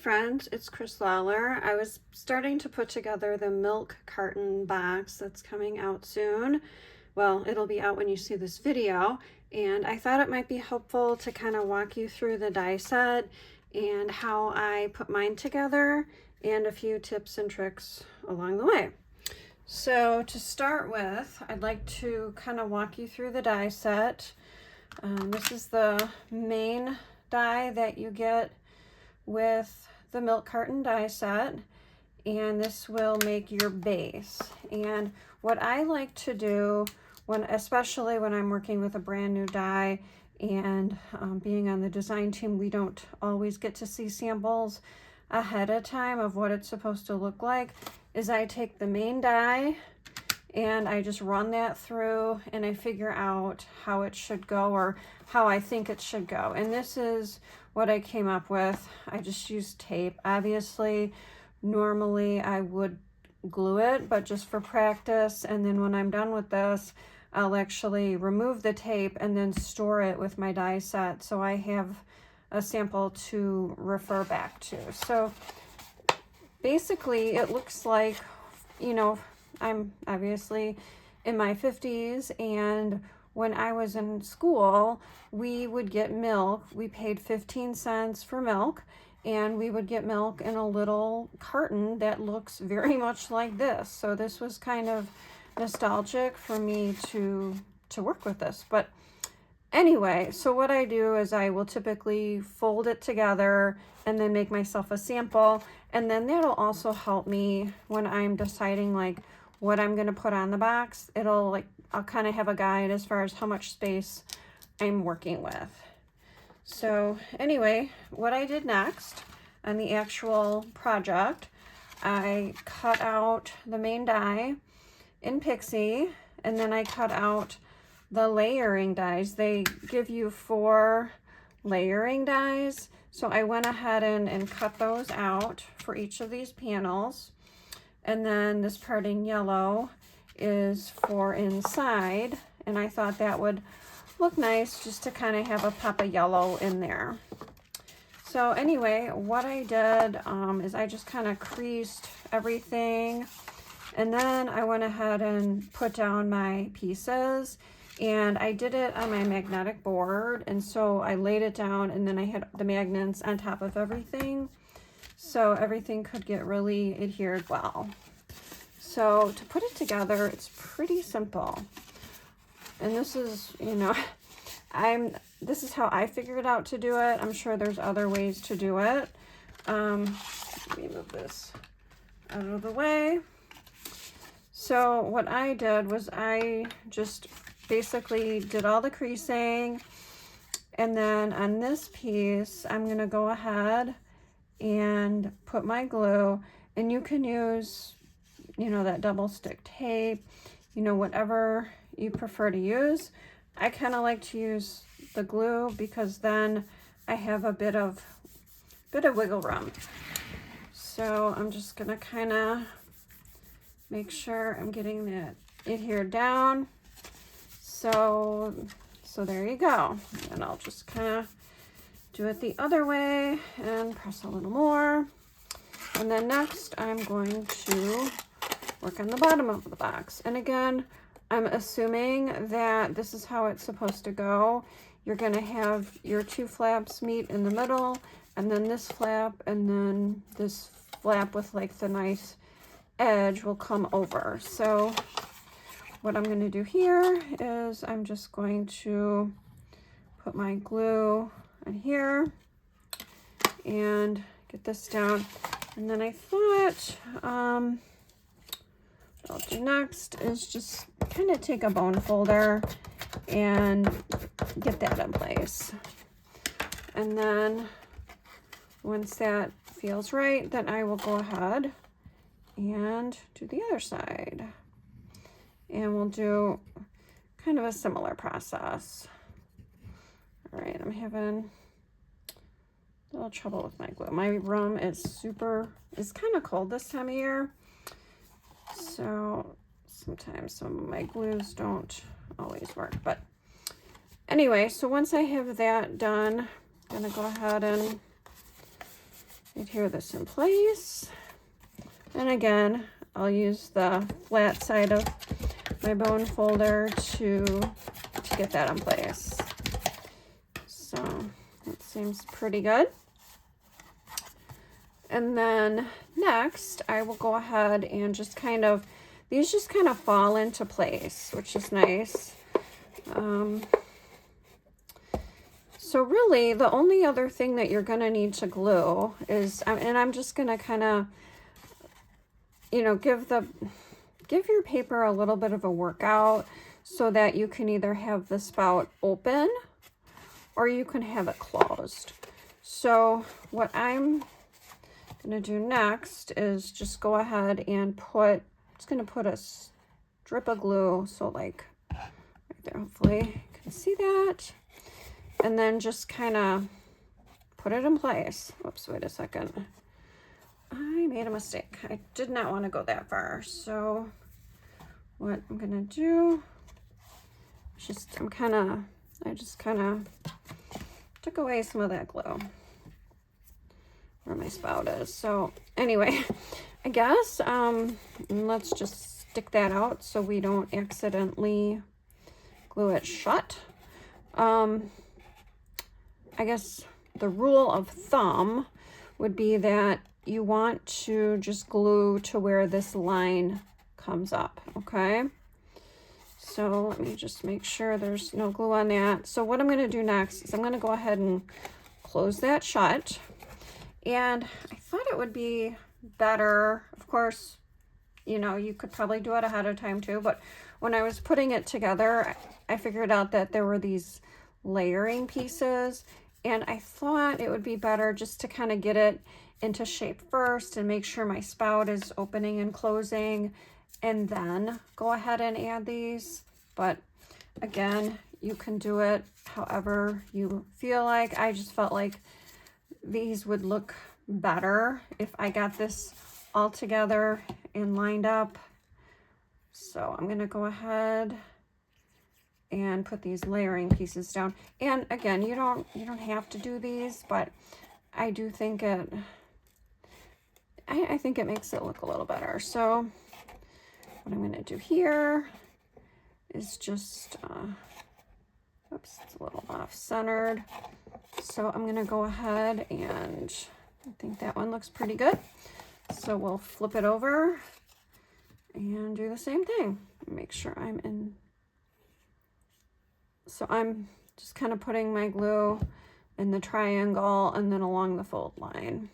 friends, it's Chris Lawler. I was starting to put together the milk carton box that's coming out soon. Well, it'll be out when you see this video, and I thought it might be helpful to kind of walk you through the die set and how I put mine together and a few tips and tricks along the way. So to start with, I'd like to kind of walk you through the die set. This is the main die that you get with the milk carton die set, and this will make your base. And what I like to do, especially when I'm working with a brand new die and being on the design team, we don't always get to see samples ahead of time of what it's supposed to look like, is I take the main die and I just run that through and I figure out how it should go, or how I think it should go. And this is what I came up with. I just used tape. Obviously, normally I would glue it, but just for practice. And then when I'm done with this, I'll actually remove the tape and then store it with my die set, so I have a sample to refer back to. So basically it looks like, you know, I'm obviously in my 50s, and when I was in school, we would get milk. We paid 15 cents for milk, and we would get milk in a little carton that looks very much like this. So this was kind of nostalgic for me to work with this. But anyway, so what I do is I will typically fold it together and then make myself a sample, and then that'll also help me when I'm deciding like what I'm going to put on the box. I'll kind of have a guide as far as how much space I'm working with. So anyway, what I did next on the actual project, I cut out the main die in Pixie, and then I cut out the layering dies. They give you 4 layering dies, so I went ahead and cut those out for each of these panels. And then this part in yellow is for inside, and I thought that would look nice just to kind of have a pop of yellow in there. So anyway, what I did is I just kind of creased everything, and then I went ahead and put down my pieces, and I did it on my magnetic board, and so I laid it down, and then I had the magnets on top of everything, so everything could get really adhered well. So to put it together, it's pretty simple. And this is, you know, this is how I figured out to do it. I'm sure there's other ways to do it. Let me move this out of the way. So what I did was I just basically did all the creasing, and then on this piece, I'm gonna go ahead and put my glue, and you can use, you know, that double stick tape, you know, whatever you prefer to use. I kind of like to use the glue because then I have a bit of wiggle room. So I'm just gonna kind of make sure I'm getting that adhered down. So there you go. And I'll just kind of do it the other way and press a little more. And then next I'm going to work on the bottom of the box. And again, I'm assuming that this is how it's supposed to go. You're going to have your 2 flaps meet in the middle, and then this flap, and then this flap with like the nice edge will come over. So what I'm going to do here is I'm just going to put my glue on here and get this down. And then I thought what I'll do next is just kind of take a bone folder and get that in place. And then once that feels right, then I will go ahead and do the other side. And we'll do kind of a similar process. All right, I'm having a little trouble with my glue. My room is kind of cold this time of year, so sometimes some of my glues don't always work. But anyway, so once I have that done, I'm gonna go ahead and adhere this in place. And again, I'll use the flat side of my bone folder to get that in place. So that seems pretty good. And then next, I will go ahead and just kind of, these just kind of fall into place, which is nice. So really, the only other thing that you're going to need to glue is, and I'm just going to kind of, you know, give your paper a little bit of a workout so that you can either have the spout open or you can have it closed. So what I'm going to do next is just go ahead and just going to put a strip of glue, so like right there, hopefully you can see that, and then just kind of put it in place. Whoops, wait a second. I made a mistake. I did not want to go that far. So what I'm going to do is just, I just kind of took away some of that glue where my spout is. So anyway, I guess let's just stick that out so we don't accidentally glue it shut. I guess the rule of thumb would be that you want to just glue to where this line comes up, okay? So let me just make sure there's no glue on that. So what I'm going to do next is I'm going to go ahead and close that shut. And I thought it would be better, of course, you know, you could probably do it ahead of time too, but when I was putting it together, I figured out that there were these layering pieces, and I thought it would be better just to kind of get it into shape first and make sure my spout is opening and closing, and then go ahead and add these. But again, you can do it however you feel like. I just felt like these would look better if I got this all together and lined up. So I'm going to go ahead and put these layering pieces down. And again, you don't have to do these, but I do think I think it makes it look a little better. So what I'm going to do here is just oops, it's a little off centered. So I'm going to go ahead and I think that one looks pretty good. So we'll flip it over and do the same thing. Make sure I'm in. So I'm just kind of putting my glue in the triangle and then along the fold line.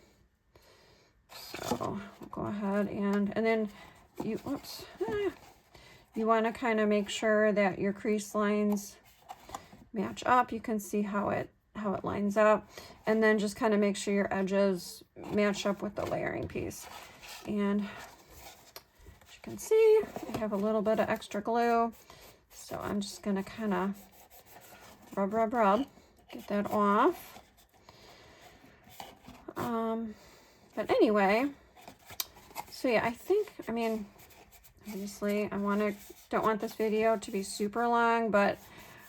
So we'll go ahead and then you want to kind of make sure that your crease lines match up. You can see how it lines up, and then just kind of make sure your edges match up with the layering piece. And as you can see, I have a little bit of extra glue, so I'm just going to kind of rub, get that off. But anyway, so yeah, I mean, obviously don't want this video to be super long, but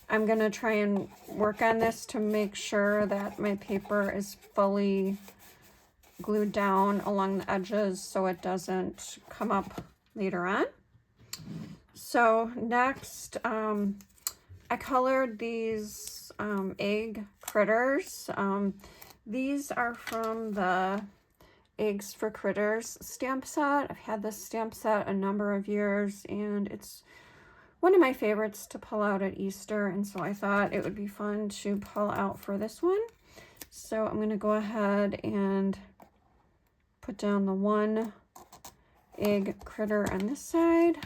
I'm going to try and work on this to make sure that my paper is fully glued down along the edges so it doesn't come up later on. So next, I colored these egg critters. These are from the Eggs for Critters stamp set. I've had this stamp set a number of years, and it's one of my favorites to pull out at Easter, and so I thought it would be fun to pull out for this one. So I'm going to go ahead and put down the one egg critter on this side,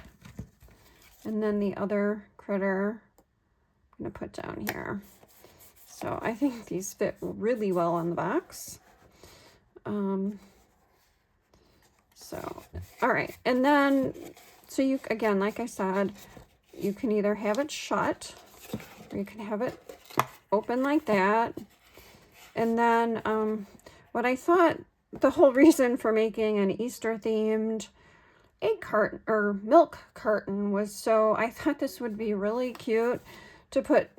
and then the other critter I'm going to put down here. So I think these fit really well on the box. All right, and then, so you, again, like I said, you can either have it shut or you can have it open like that. And then what I thought, the whole reason for making an Easter themed egg carton or milk carton was so I thought this would be really cute to put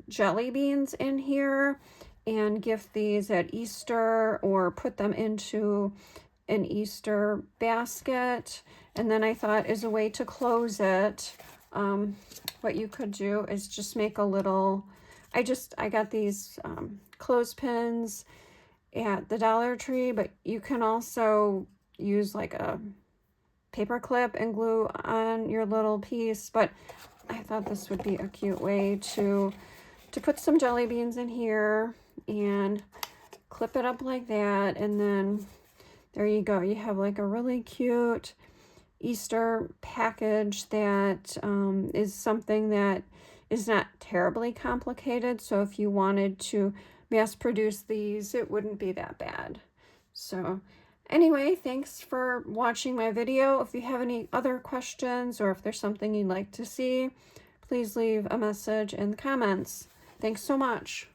jelly beans in here and gift these at Easter or put them into an Easter basket. And then I thought, as a way to close it, what you could do is just make a little, I got these clothespins at the Dollar Tree, but you can also use like a paper clip and glue on your little piece. But I thought this would be a cute way to put some jelly beans in here and clip it up like that, and then there you go. You have like a really cute Easter package that is something that is not terribly complicated. So if you wanted to mass produce these, it wouldn't be that bad. So anyway, thanks for watching my video. If you have any other questions or if there's something you'd like to see, please leave a message in the comments. Thanks so much.